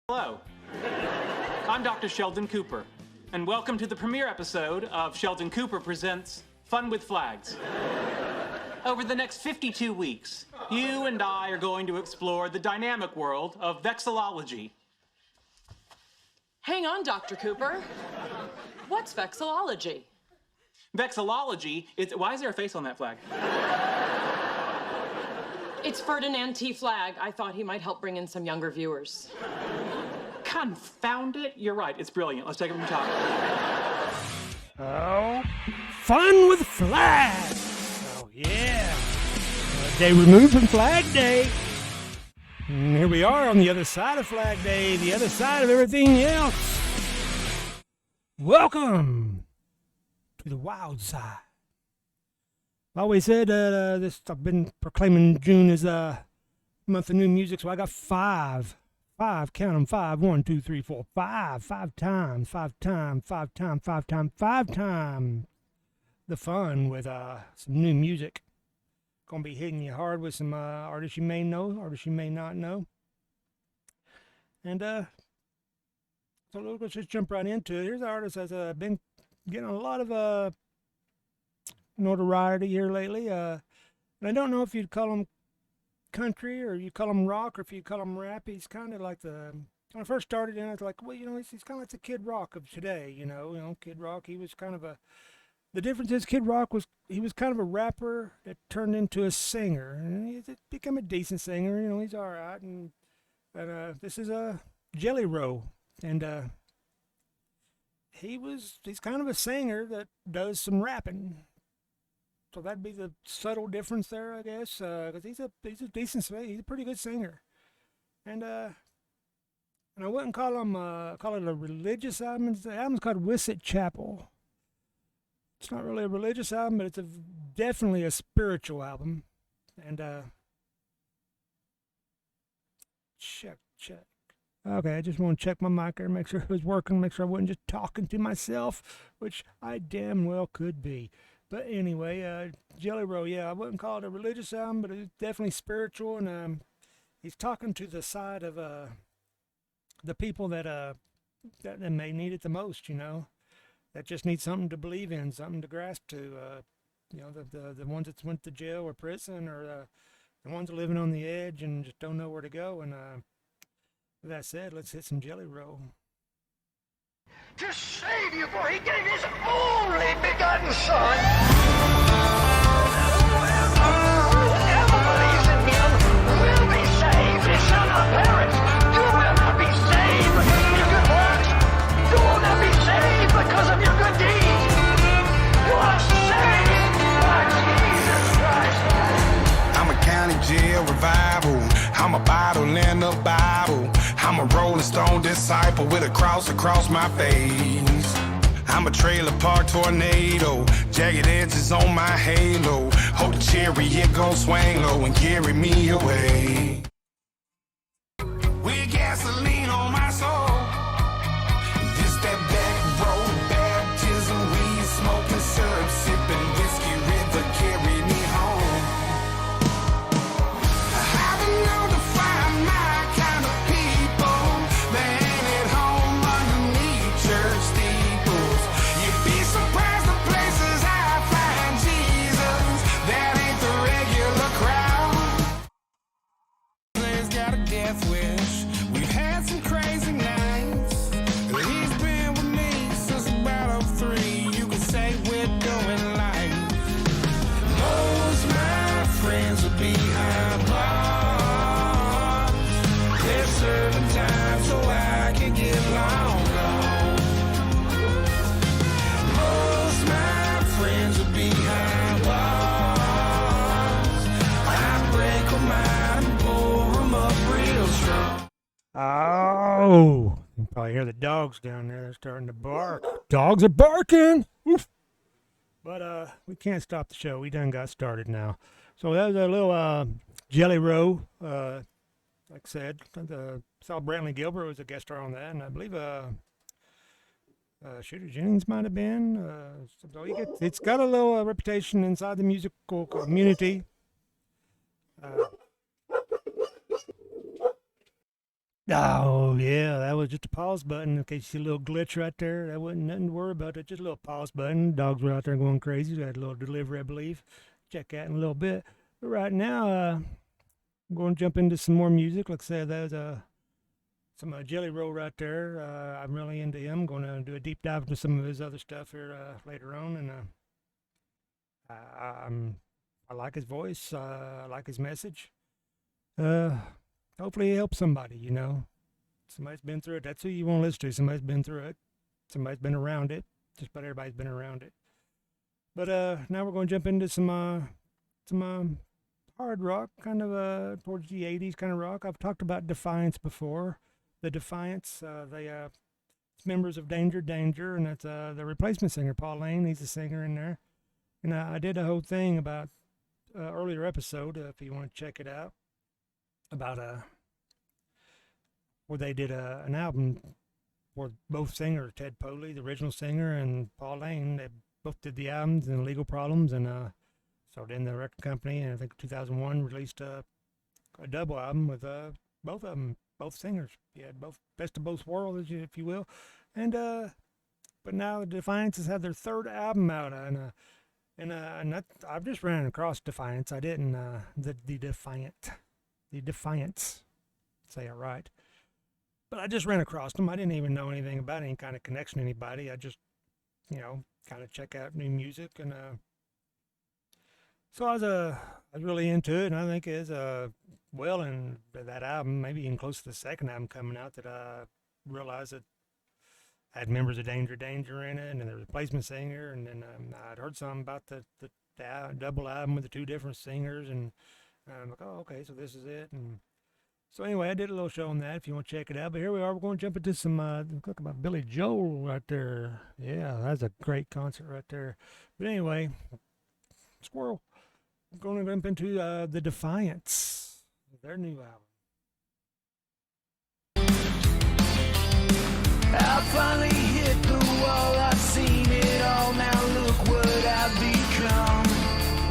Hello, I'm Dr. Sheldon Cooper, and welcome to the premiere episode of Sheldon Cooper Presents Fun with Flags. Over the next 52 weeks, you and I are going to explore the dynamic world of vexillology. Hang on, Dr. Cooper. What's vexillology? Vexillology is... Why is there a face on that flag? It's Ferdinand T. Flag. I thought he might help bring in some younger viewers. Confound it. You're right. It's brilliant. Let's take it from the top. Oh, fun with flags. Oh, yeah. A day removed from Flag Day. And here we are on the other side of Flag Day, the other side of everything else. Welcome to the wild side. I always said I've been proclaiming June as a month of new music, so I got five, count them, 5, 1, 2, 3, 4, 5 times the fun with some new music. Gonna be hitting you hard with some artists you may know, artists you may not know. And so let's just jump right into it. Here's an artist that's been getting a lot of notoriety here lately. And I don't know if you'd call him country or you call him rock or if you call him rap. He's kind of like when I first started in, I was like, well, he's kind of like the Kid Rock of today. You know, Kid Rock. He was kind of the difference is Kid Rock he was kind of a rapper that turned into a singer, and he's become a decent singer. He's all right. And this is Jelly Roll, and he's kind of a singer that does some rapping. So that'd be the subtle difference there, I guess, because he's a decent, he's a pretty good singer, and I wouldn't call it a religious album. The album's called Wisset Chapel. It's not really a religious album, but it's definitely a spiritual album. And check. Okay, I just want to check my mic there, make sure it was working, make sure I wasn't just talking to myself, which I damn well could be. But anyway, Jelly Roll, yeah, I wouldn't call it a religious album, but it's definitely spiritual, and he's talking to the side of the people that may need it the most, that just need something to believe in, something to grasp to, the ones that went to jail or prison, or the ones living on the edge and just don't know where to go. And with that said, let's hit some Jelly Roll. To save you, for he gave his only begotten Son. Whoever believes in him will be saved. He shall not perish. You will not be saved because of your good works. You will not be saved because of your good deeds. You are saved by Jesus Christ. I'm a county jail revival. I'm a bottle in the Bible. I'm a Rolling Stone disciple with a cross across my face. I'm a trailer park tornado, jagged edges on my halo. Hope the chariot gon' swing low and carry me away. With gasoline on my soul, this that back road baptism, weed smoking, syrup sipping, whiskey river carry me home. I've been known to find my kind of people. They ain't at home underneath church steeples. You'd be surprised the places I find Jesus. That ain't the regular crowd. He's got a death wish. We've had some crazy nights. He's been with me since about 03. You can say we're doing life. Most my friends are behind bars. They're serving time so I can get long gone. Most my friends are behind bars. I break them out and pour them up real strong. Oh, you can probably hear the dogs down there. They're starting to bark. Dogs are barking. Oof. But we can't stop the show. We done got started now. So that was a little Jelly Roll. Like I said, saw Brantley Gilbert was a guest star on that, and I believe Shooter Jennings might have been. So it's got a little reputation inside the musical community. Oh, yeah, that was just a pause button. In case you see a little glitch right there, that wasn't nothing to worry about. It's just a little pause button. Dogs were out there going crazy. We had a little delivery, I believe. Check that in a little bit. But right now, I'm going to jump into some more music. Like I said, there's some Jelly Roll right there. I'm really into him. Going to do a deep dive into some of his other stuff here later on. And I like his voice. I like his message. Hopefully, he helps somebody, you know. Somebody's been through it. That's who you want to listen to. Somebody's been through it. Somebody's been around it. Just about everybody's been around it. But now we're going to jump into some hard rock, kind of towards the 80s kind of rock. I've talked about Defiants before. The Defiants, it's members of Danger Danger, and that's the replacement singer, Paul Lane. He's the singer in there. And I did a whole thing about earlier episode, if you want to check it out, about where they did an album where both singers, Ted Poley, the original singer, and Paul Lane, they both did the albums and legal problems, and so then the record company, and I think 2001 released a double album with both of them, both singers. You had both best of both worlds, if you will, and but now the Defiants have their third album out, and I've just ran across Defiants. I didn't the Defiants, say it right. But I just ran across them. I didn't even know anything about any kind of connection to anybody. I just, kind of check out new music, and so I was really into it, and I think it's well in that album, maybe even close to the second album coming out, that I realized that I had members of Danger Danger in it, and then the replacement singer, and then I'd heard something about the double album with the two different singers, and I'm like, oh, okay, so this is it, and so anyway, I did a little show on that if you want to check it out. But here we are. We're going to jump into some, look about Billy Joel right there. Yeah, that's a great concert right there. But anyway, squirrel. We're going to jump into the Defiants, their new album. I finally hit the wall, I've seen it all, now look what I've become.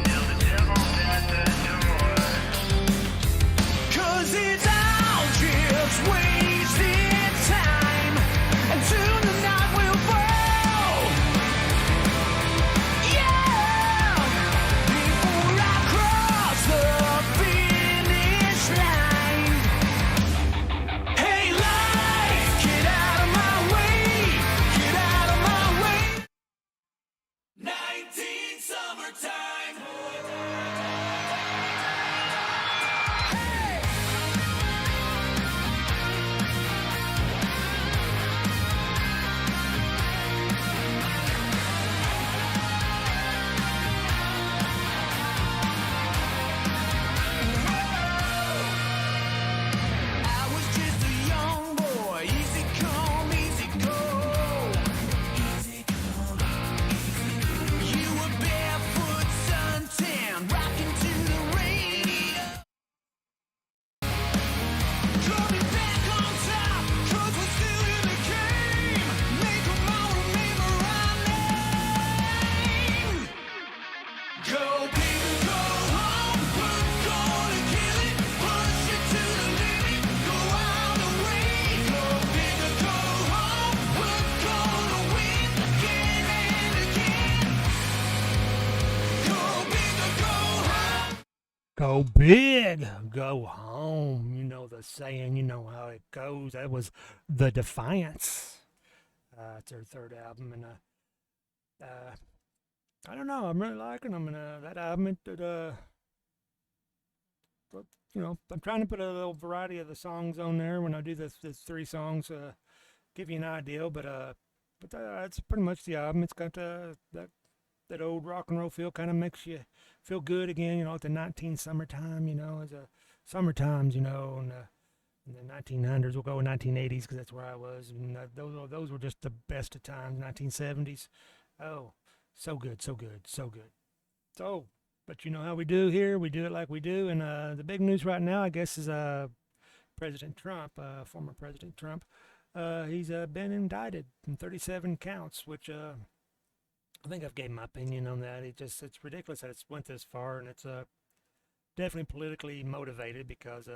Till the devil's at the door. 'Cause it's all just wasted time, until the night will fall. Yeah, before I cross the finish line. Hey life, get out of my way, get out of my way. 19 summertime. I was just a young boy, easy come, easy go. Easy come, easy go. You were barefoot, suntan, rocking to the radio. Coming back on top, 'cause we're still in the game. Make 'em all remember our name. Go big or go home, we're gonna kill it. Push it to the limit, go all the way. Go big or go home, we're gonna win again and again. Go big or go home. Go big, go home. You know the saying, you know how it goes. That was the Defiants. It's their third album, and I don't know. I'm really liking them, and that album, I'm trying to put a little variety of the songs on there when I do this 3 songs, give you an idea. But that's pretty much the album. It's got that old rock and roll feel, kind of makes you feel good again. At the 19 summertime, as a summertimes, and the 1900s. We'll go with 1980s because that's where I was. And those were just the best of times. 1970s. Oh, so good, so good, so good. So, but you know how we do here. We do it like we do. And the big news right now, I guess, is President Trump, former President Trump. He's been indicted in 37 counts, which I think I've gave my opinion on that. It's ridiculous that it's went this far, and it's definitely politically motivated because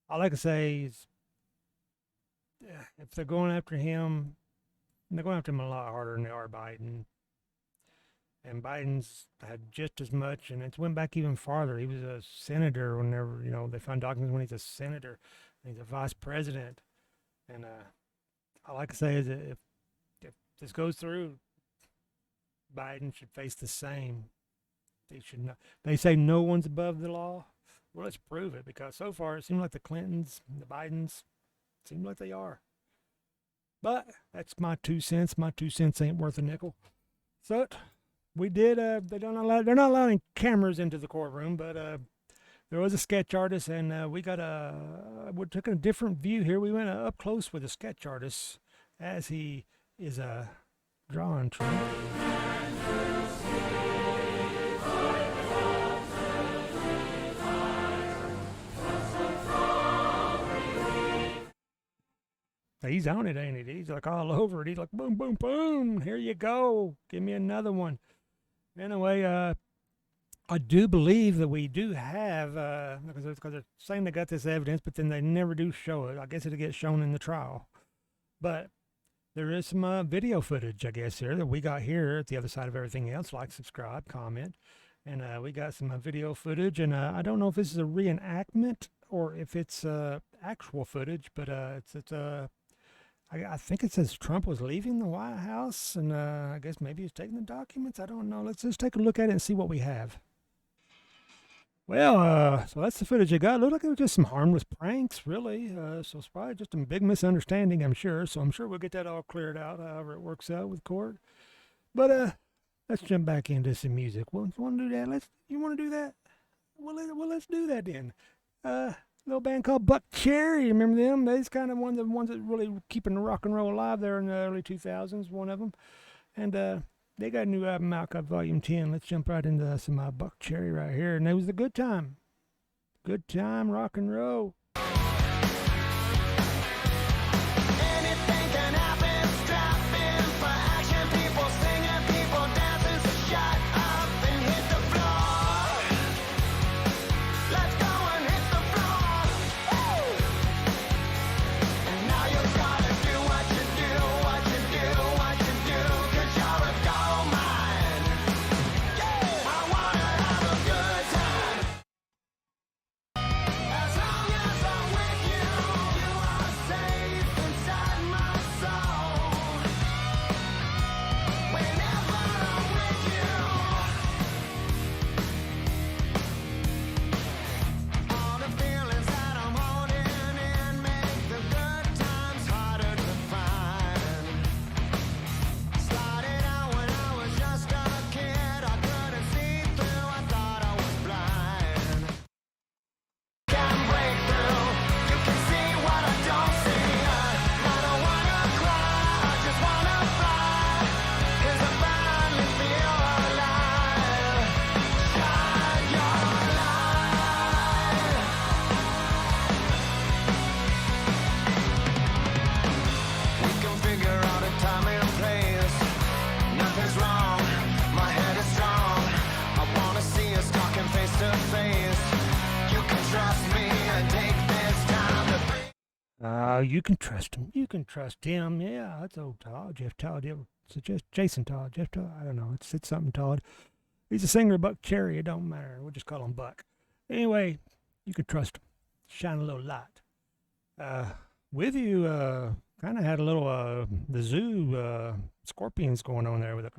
all I can say is if they're going after him, they're going after him a lot harder than they are Biden. And Biden's had just as much, and it's went back even farther. He was a senator whenever, they found documents when he's a senator. And he's a vice president. And all I can say is that if this goes through, Biden should face the same. They should not. They say no one's above the law. Well, let's prove it, because so far it seems like the Clintons, the Bidens, seem like they are. But that's my 2 cents. My 2 cents ain't worth a nickel. So we did. They're not allowing cameras into the courtroom, but there was a sketch artist, and we took a different view here. We went up close with the sketch artist as he is drawing Trump. He's on it, ain't he? He's like all over it. He's like, boom, boom, boom. Here you go. Give me another one. Anyway, I do believe that we do have, because they're saying they got this evidence, but then they never do show it. I guess it'll get shown in the trial. But there is some video footage, I guess, here that we got here at the other side of everything else. Like, subscribe, comment. And we got some video footage. And I don't know if this is a reenactment or if it's actual footage, but I think it says Trump was leaving the White House, and I guess maybe he's taking the documents. I don't know. Let's just take a look at it and see what we have. Well, so that's the footage you got. It looked like it was just some harmless pranks, really. So it's probably just a big misunderstanding, I'm sure. So I'm sure we'll get that all cleared out, however it works out with court. But let's jump back into some music. Well, you want to do that? You want to do that? Well, let's do that then. Little band called Buckcherry. Remember them? They's kind of one of the ones that really keeping the rock and roll alive there in the early 2000s, one of them. And they got a new album out called Volume 10. Let's jump right into some Buckcherry right here. And it was a good time. Good time, rock and roll. Anything can happen, strap in for action. People singing, people dancing, so shut up and hit the floor. Let's go and hit the floor. Woo! And now you gotta do what you do, what you do, what you do, 'cause you're a gold mine. Yeah, I wanna have a good time. As long as I'm with you, you are safe inside my soul. Whenever I'm with you, all the feelings that I'm holding in make the good times harder to find. Started out when I was just a kid, I couldn't see through, I thought I was blind. Can break through, you can see what I don't see. I don't wanna cry, I just wanna fly, 'cause I finally feel alive. Shine your light. We can figure out a time and place. Nothing's wrong, my head is strong. I wanna see us talking face to face. You can trust me and take this time to breathe. You can trust him. You can trust him. Yeah, that's old Todd. Jeff Todd. You ever suggest Jason Todd? Jeff Todd? I don't know. It's something Todd. He's a singer of Buckcherry. It don't matter. We'll just call him Buck. Anyway, you can trust him. Shine a little light. With you, kind of had a little the zoo scorpions going on there with a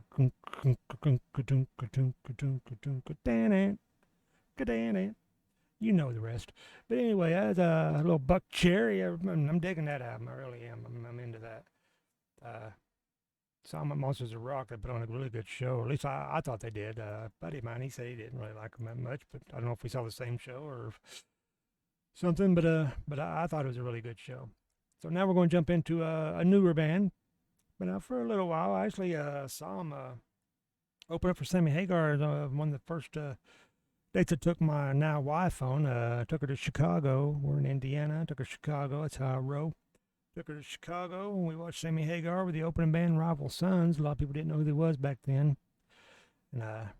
you know the rest. But anyway, that's a little Buckcherry. I'm digging that album. I really am. I'm into that. Some Monsters of Rock, they put on a really good show. At least I thought they did. Buddy of mine, he said he didn't really like them that much, but I don't know if we saw the same show or something. But I thought it was a really good show. So now we're going to jump into a newer band. But for a little while, I actually saw them open up for Sammy Hagar. One of the first dates I took my now wife on. Took her to Chicago. We're in Indiana. Took her to Chicago. That's how I roll. Took her to Chicago, and we watched Sammy Hagar with the opening band, Rival Sons. A lot of people didn't know who they was back then. And a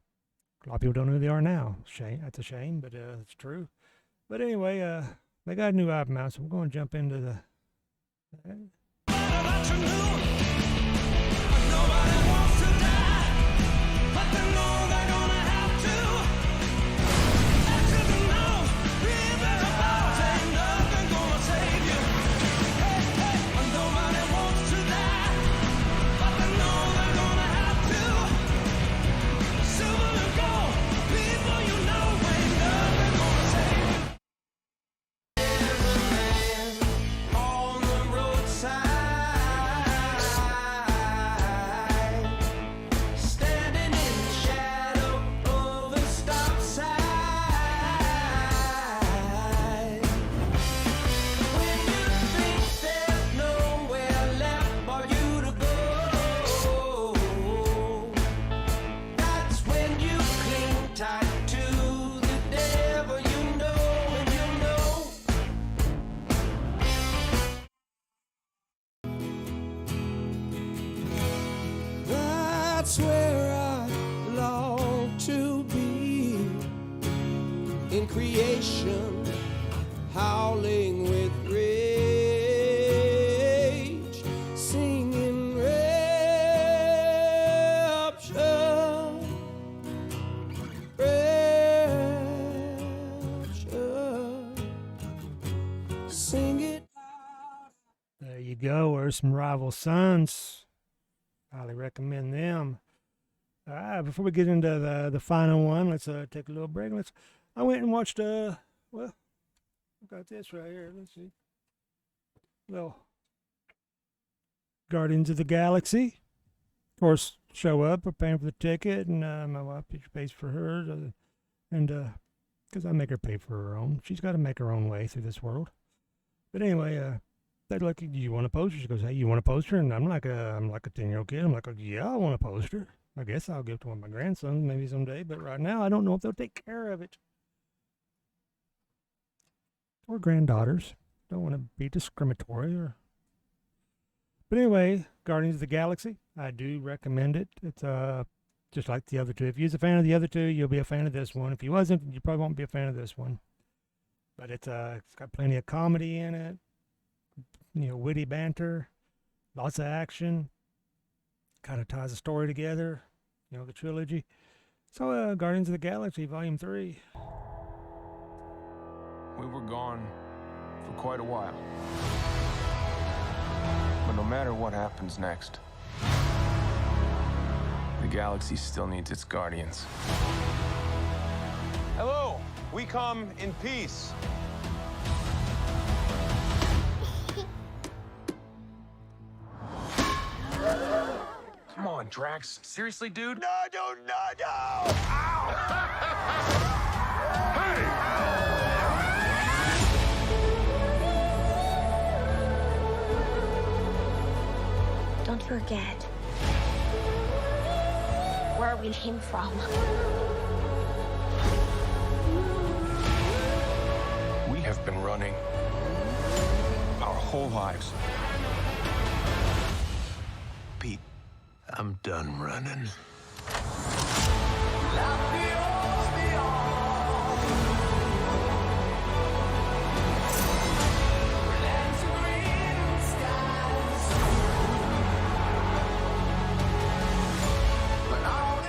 lot of people don't know who they are now. Shame. That's a shame, but it's true. But anyway, they got a new album out, so we're going to jump into On the roadside, standing in the shadow of a stop sign. When you think there's nowhere left for you to go, that's when you cling tight to the devil you know, and you know. That's where I long to be, in creation, howling with rage, singing rapture, rapture, sing it. There you go. There's some Rival Sons. Highly recommend them. All right, before we get into the final one, let's take a little break. I went and watched well, I've got this right here. Let's see. Little Guardians of the Galaxy. Of course, show up. We're paying for the ticket, and my wife pays for hers, and because I make her pay for her own. She's got to make her own way through this world. But anyway, they're like, "Do you want a poster?" She goes, "Hey, you want a poster?" And I'm like a 10-year-old kid. I'm like, "Yeah, I want a poster. I guess I'll give it to one of my grandsons maybe someday. But right now, I don't know if they'll take care of it." Or granddaughters. Don't want to be discriminatory. But anyway, Guardians of the Galaxy. I do recommend it. It's just like the other two. If you're a fan of the other two, you'll be a fan of this one. If you wasn't, you probably won't be a fan of this one. But it's got plenty of comedy in it. Witty banter, lots of action, kind of ties the story together, the trilogy. So, Guardians of the Galaxy, Volume 3. We were gone for quite a while. But no matter what happens next, the galaxy still needs its guardians. Hello, we come in peace. Come on, Drax. Seriously, dude? No! Ow! Don't forget where we came from. We have been running our whole lives. Pete, I'm done running.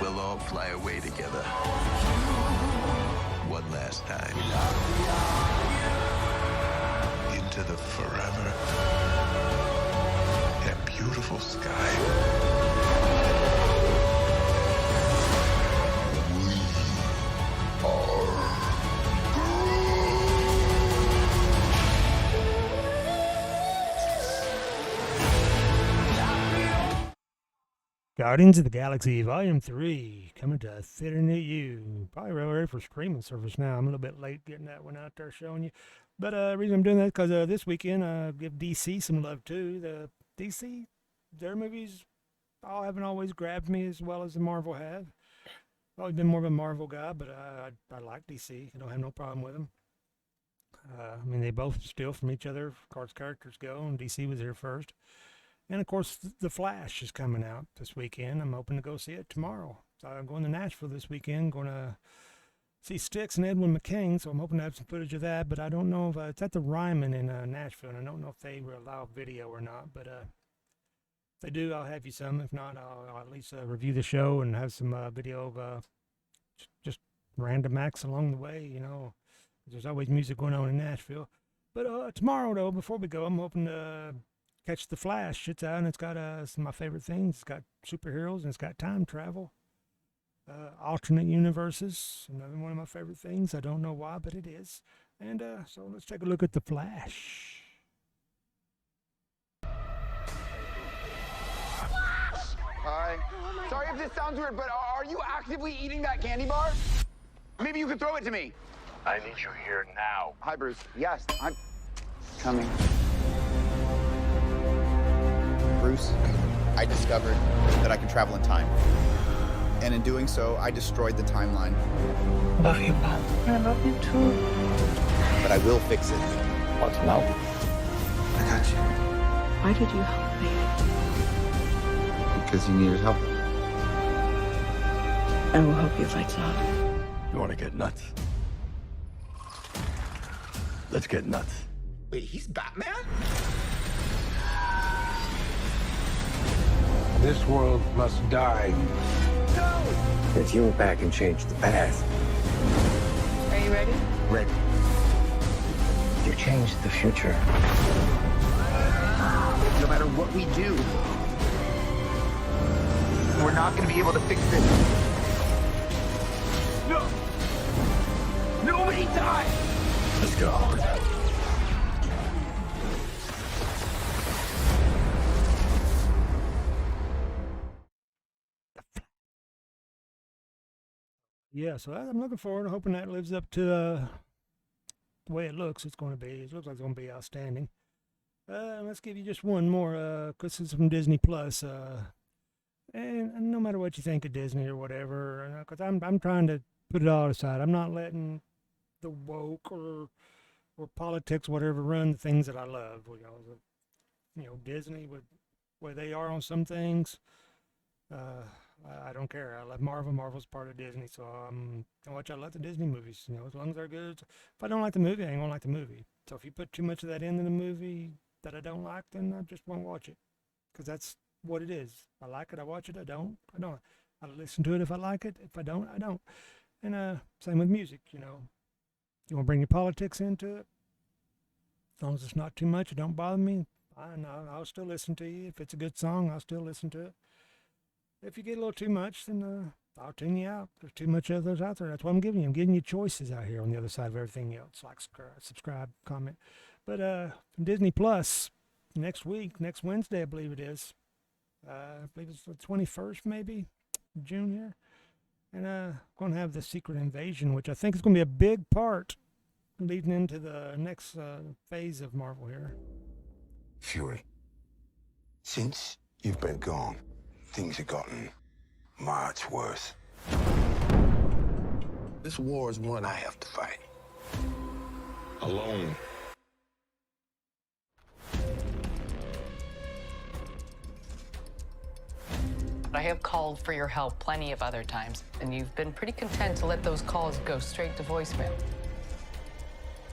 We'll all fly away together. One last time. Into the forever and beautiful sky. Guardians of the Galaxy Volume 3, coming to a theater near you. Probably ready for streaming service now. I'm a little bit late getting that one out there showing you. But the reason I'm doing that is because this weekend, give DC some love too. The DC, their movies all haven't always grabbed me as well as the Marvel have. I've always been more of a Marvel guy, but I like DC. I don't have no problem with them. I mean, they both steal from each other as far as characters go, and DC was there first. And, of course, The Flash is coming out this weekend. I'm hoping to go see it tomorrow. So I'm going to Nashville this weekend. Going to see Styx and Edwin McCain, so I'm hoping to have some footage of that. But I don't know if it's at the Ryman in Nashville, and I don't know if they will allow video or not. But if they do, I'll have you some. If not, I'll at least review the show and have some video of just random acts along the way. You know, there's always music going on in Nashville. But tomorrow, though, before we go, I'm hoping to catch The Flash. It's out, and it's got some of my favorite things. It's got superheroes, and it's got time travel. Alternate universes, another one of my favorite things. I don't know why, but it is. And so let's take a look at The Flash. Hi. Sorry if this sounds weird, but are you actively eating that candy bar? Maybe you could throw it to me. I need you here now. Hi, Bruce. Yes, I'm coming. Bruce, I discovered that I can travel in time. And in doing so, I destroyed the timeline. Love you, Mom. I love you too. But I will fix it. What's now? I got you. Why did you help me? Because you needed help. I will help you fight off. You want to get nuts? Let's get nuts. Wait, he's Batman? This world must die. No! If you went back and changed the past. Are you ready? Ready. You changed the future. No matter what we do, we're not going to be able to fix this. No! Nobody die! Let's go. Yeah, so I'm looking forward to hoping that lives up to the way it looks. It's going to be. It looks like it's going to be outstanding. Let's give you just one more, because it's from Disney Plus. And no matter what you think of Disney or whatever, because I'm trying to put it all aside. I'm not letting the woke or politics, whatever, run the things that I love. You know, Disney with where they are on some things. I don't care. I love Marvel. Marvel's part of Disney, so I love the Disney movies. You know, as long as they're good. If I don't like the movie, I ain't gonna like the movie. So if you put too much of that into the movie that I don't like, then I just won't watch it, because that's what it is. I like it, I watch it. I don't. I listen to it if I like it. If I don't, I don't. And same with music. You know, you want to bring your politics into it, as long as it's not too much, it don't bother me. I'll still listen to you. If it's a good song, I'll still listen to it. If you get a little too much, then I'll tune you out. There's too much of those out there. That's what I'm giving you. I'm giving you choices out here on the other side of everything else, like subscribe, comment. But from Disney Plus, next Wednesday, I believe it is. I believe it's the 21st, maybe, June here. And going to have The Secret Invasion, which I think is going to be a big part leading into the next phase of Marvel here. Fury, since you've been gone, things have gotten much worse. This war is one I have to fight. Alone. I have called for your help plenty of other times, and you've been pretty content to let those calls go straight to voicemail.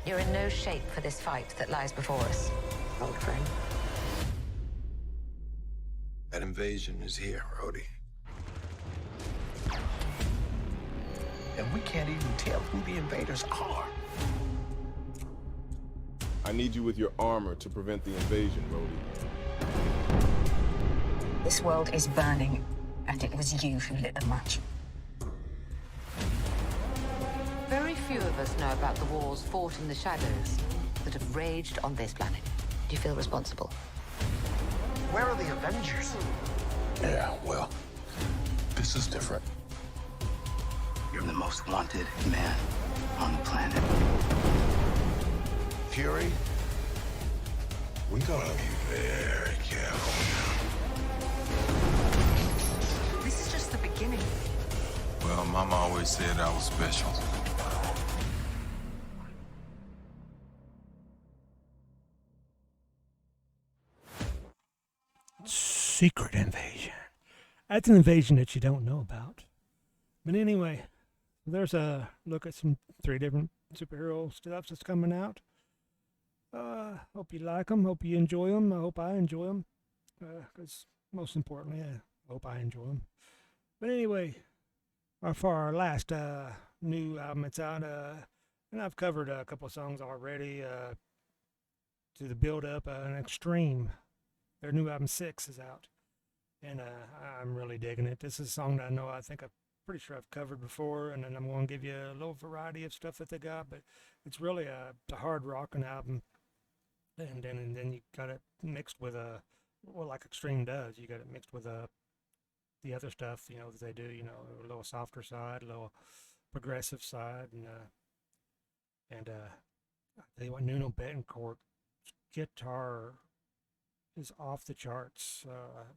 You're in no shape for this fight that lies before us, old friend. That invasion is here, Rhodey. And we can't even tell who the invaders are. I need you with your armor to prevent the invasion, Rhodey. This world is burning, and it was you who lit the match. Very few of us know about the wars fought in the shadows that have raged on this planet. Do you feel responsible? Where are the Avengers? Yeah, well, this is different. You're the most wanted man on the planet. Fury, we gotta be very careful now. This is just the beginning. Well, Mama always said I was special. Secret Invasion. That's an invasion that you don't know about. But anyway, there's a look at some 3 different superhero stuff that's coming out. Hope you like them. Hope you enjoy them. I hope I enjoy them. Because most importantly, I hope I enjoy them. But anyway, for our last new album, it's out. And I've covered a couple of songs already to the build-up. An Extreme. Their new album 6 is out. And I'm really digging it. This is a song that I know I'm pretty sure I've covered before, and then I'm going to give you a little variety of stuff that they got, but it's really a hard rocking album, and then you got it mixed with like Extreme does. You got it mixed with the other stuff, that they do, a little softer side, a little progressive side, and I tell you what, Nuno Betancourt's guitar is off the charts.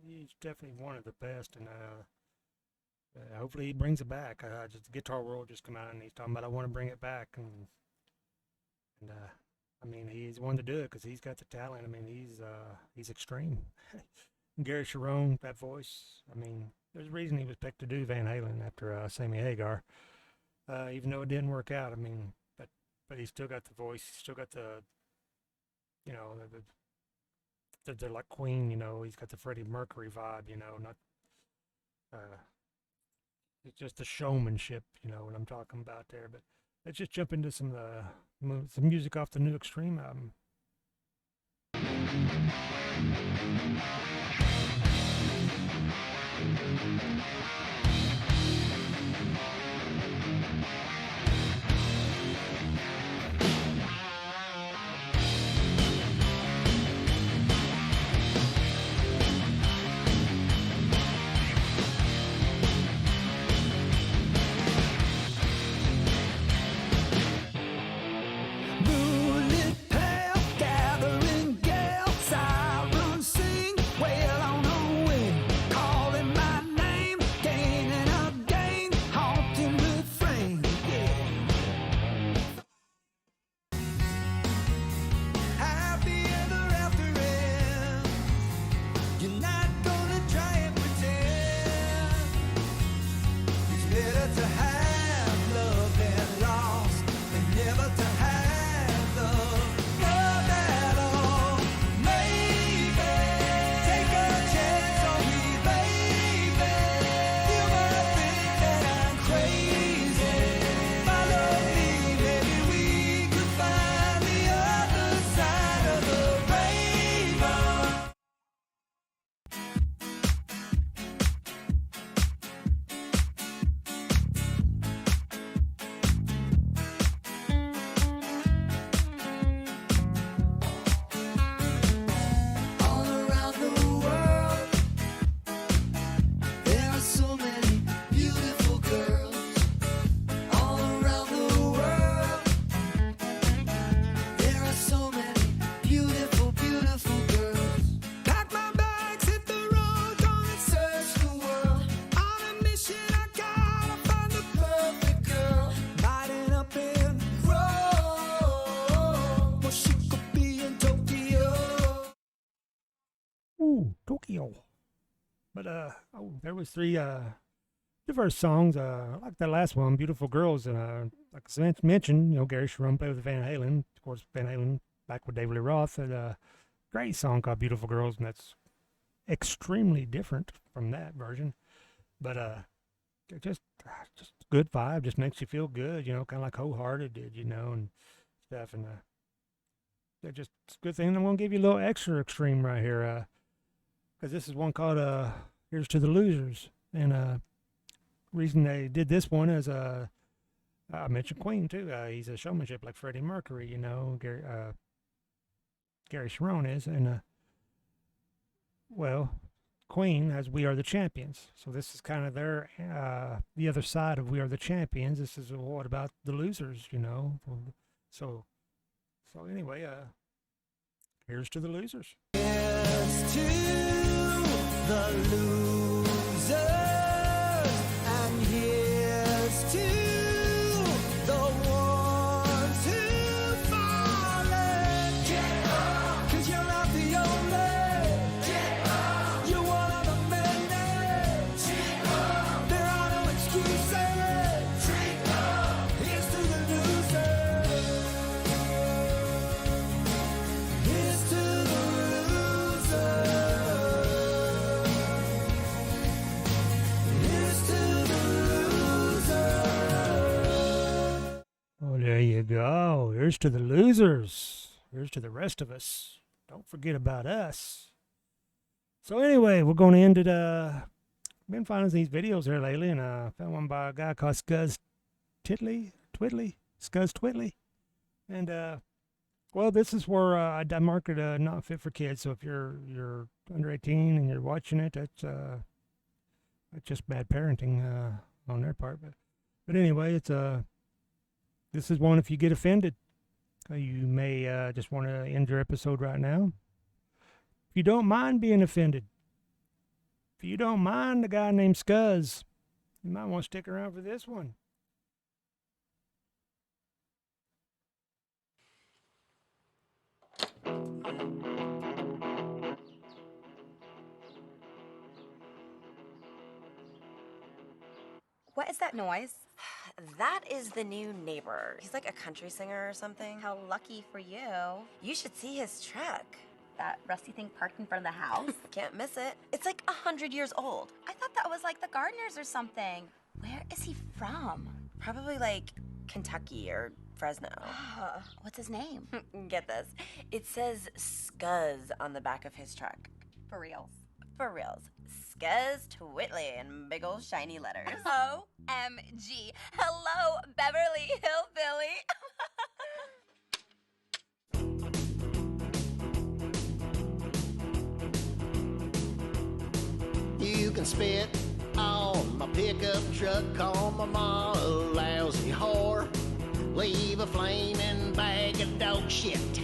He's definitely one of the best, and hopefully he brings it back. Just the Guitar World just come out and he's talking about I want to bring it back, and I mean he's one to do it because he's got the talent. I mean he's extreme. Gary Sharon, that voice. I mean there's a reason he was picked to do Van Halen after Sammy Hagar, even though it didn't work out. I mean, but he's still got the voice. He's still got the they're like Queen, he's got the Freddie Mercury vibe, not it's just the showmanship, what I'm talking about there. But let's just jump into some music off the new Extreme album. Tokyo. But there was 3 diverse songs. Like that last one, Beautiful Girls, and like I mentioned, Gary Sharon played with Van Halen. Of course, Van Halen back with David Lee Roth, and a great song called Beautiful Girls, and that's extremely different from that version. But just good vibe, just makes you feel good, kind of like Wholehearted did, and stuff, and they're just a good thing. I'm gonna give you a little extra extreme right here, because this is one called Here's to the Losers, and reason they did this one is I mentioned Queen too. He's a showmanship like Freddie Mercury, Gary Sharon is, and well, Queen has We Are the Champions, so this is kind of their the other side of We Are the Champions. This is what about the losers, so anyway, here's to the losers. Here's to the losers, and here's to the ones who fallen. Get up, 'cause you're not the only. Get up, you're one of the many. Get up, there are no excuses. Drink up. go. Here's to the losers. Here's to the rest of us. Don't forget about us. So anyway, we're going to end it. Been finding these videos here lately, and found one by a guy called Scuzz Twiddly. And well, this is where I market not fit for kids. So if you're under 18 and you're watching it, that's just bad parenting on their part. But anyway, it's this is one if you get offended. You may just want to end your episode right now. If you don't mind being offended, if you don't mind the guy named Scuzz, you might want to stick around for this one. What is that noise? That is the new neighbor. He's like a country singer or something. How lucky for you. You should see his truck. That rusty thing parked in front of the house? Can't miss it. It's like 100 years old. I thought that was like the gardeners or something. Where is he from? Probably like Kentucky or Fresno. What's his name? Get this. It says Scuzz on the back of his truck. For reals. For reals. Scuzz Twiddly in big old shiny letters. OMG. Hello, Beverly Hillbilly. You can spit on my pickup truck, call my ma a lousy whore. Leave a flaming bag of dog shit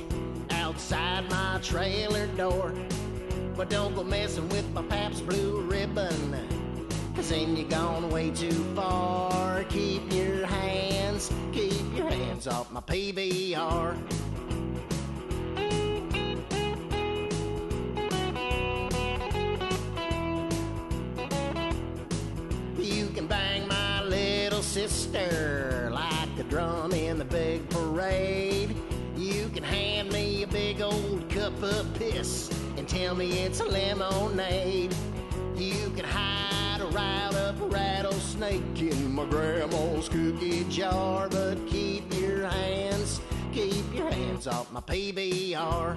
outside my trailer door. But don't go messing with my Pabst Blue Ribbon, 'cause then you're gone way too far. Keep your hands off my PBR. You can bang my little sister like a drum in the big parade. You can hand me a big old cup of piss and tell me it's a lemonade. You can hide a riled up rattlesnake in my grandma's cookie jar, but keep your hands off my PBR.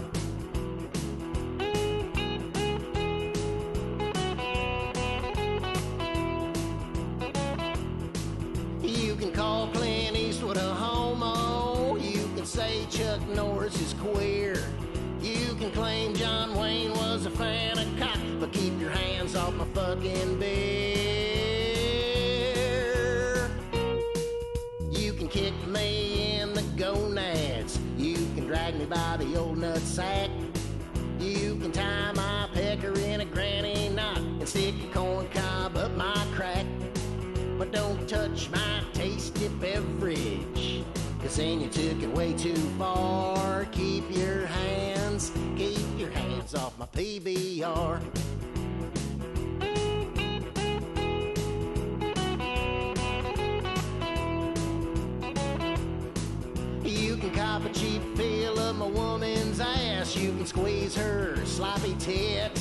You can call Clint Eastwood a homo. You can say Chuck Norris is queer. You can claim John Wayne was a fan of cock, but keep your hands off my fucking beer. You can kick me in the gonads. You can drag me by the old nutsack. You can tie my pecker in a granny knot and stick a corn cob up my crack. But don't touch my tasty beverage, 'cause then you took it way too far. Keep your hands off my PBR. You can cop a cheap feel of my woman's ass. You can squeeze her sloppy tit.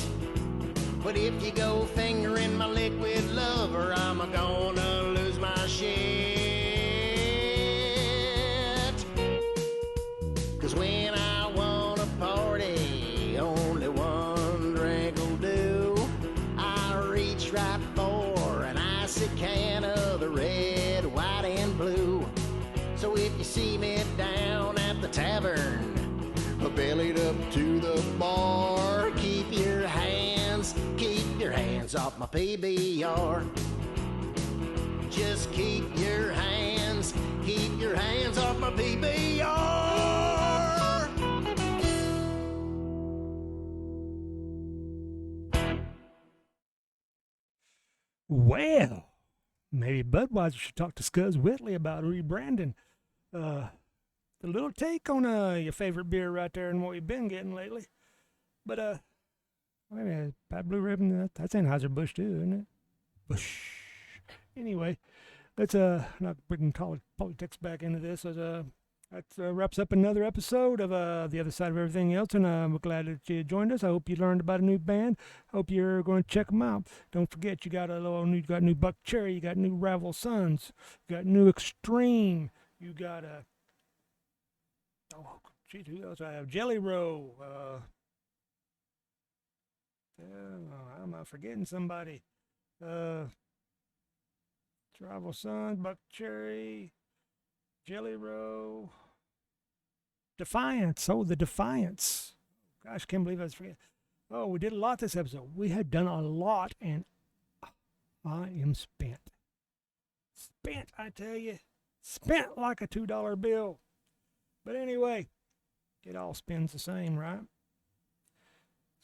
But if you go fingering my liquid lover, I'm gonna lose my shit. 'Cause when I wanna party, only one drink will do. I reach right for an icy can of the red, white, and blue. So if you see me down at the tavern, bellied up to the bar, keep your hands off my PBR. Just keep your hands off my PBR. Well, maybe Budweiser should talk to Scuzz Whitley about rebranding. The little take on your favorite beer right there and what you've been getting lately. But maybe Pat Blue Ribbon, that's Anheuser-Busch too, isn't it? Bush. Anyway, let's not bring politics back into this. That wraps up another episode of The Other Side of Everything Else, and we're glad that you joined us. I hope you learned about a new band. Hope you're going to check them out. Don't forget, you got new Buckcherry, you got new Rival Sons, you got new Extreme, you got Gee, who else I have? Jelly Roll. Am I forgetting somebody? Travel Sons, Buckcherry, Jelly Roll, Defiants. Oh, the Defiants. Gosh, can't believe I was forgetting. Oh, we did a lot this episode. We have done a lot, and I am spent. Spent, I tell you. Spent like a $2 bill. But anyway, it all spends the same, right?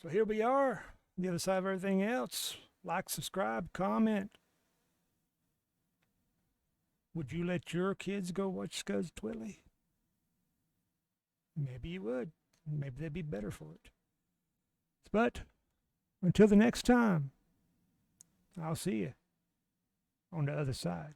So here we are, the other side of everything else. Like, subscribe, comment. Would you let your kids go watch Scuzz Twilly? Maybe you would. Maybe they'd be better for it. But until the next time, I'll see you on the other side.